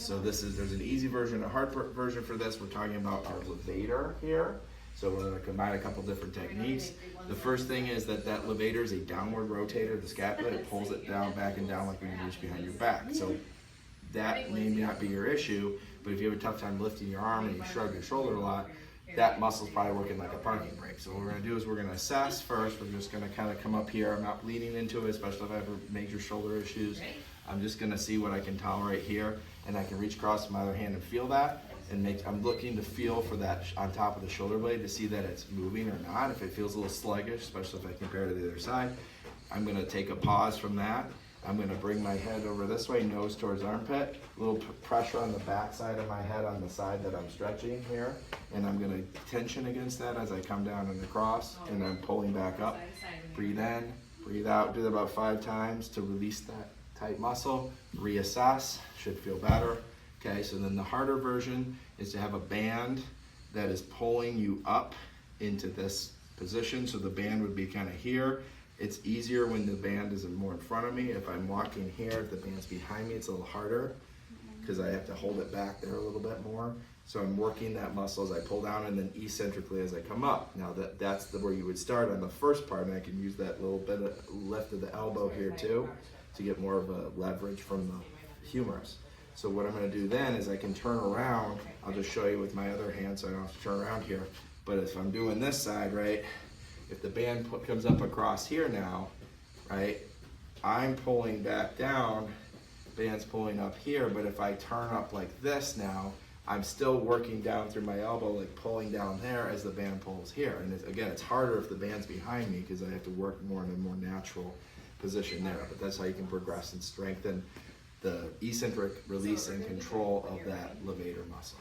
so there's an easy version, a hard version for this. We're talking about our levator here. So we're going to combine a couple different techniques. The first thing is that levator is a downward rotator of the scapula. It pulls it down, back and down like when you reach behind your back. So that may not be your issue, but if you have a tough time lifting your arm and you shrug your shoulder a lot, that muscle's probably working like a parking brake. So what we're going to do is we're going to assess first. We're just going to kind of come up here. I'm not leaning into it, especially if I have major shoulder issues. I'm just going to see what I can tolerate here, and I can reach across with my other hand and feel that. And I'm looking to feel for that on top of the shoulder blade to see that it's moving or not. If it feels a little sluggish, especially if I compare to the other side, I'm going to take a pause from that. I'm going to bring my head over this way, nose towards armpit, a little pressure on the back side of my head on the side that I'm stretching here, and I'm going to tension against that as I come down and across, and I'm pulling back up. Breathe in, breathe out, do that about 5 times to release that tight muscle, reassess, should feel better. Okay, so then the harder version is to have a band that is pulling you up into this position. So the band would be kind of here. It's easier when the band is more in front of me. If I'm walking here, if the band's behind me, it's a little harder because I have to hold it back there a little bit more. So I'm working that muscle as I pull down and then eccentrically as I come up. Now that's where you would start on the first part, and I can use that little bit of lift of the elbow here too to get more of a leverage from the humerus. So what I'm going to do then is I can turn around. I'll just show you with my other hand so I don't have to turn around here. But if I'm doing this side, right, if the band comes up across here now, right, I'm pulling back down, band's pulling up here, but if I turn up like this now, I'm still working down through my elbow, like pulling down there as the band pulls here. And again, it's harder if the band's behind me because I have to work more in a more natural position there. But that's how you can progress and strengthen the eccentric release and control of that levator muscle.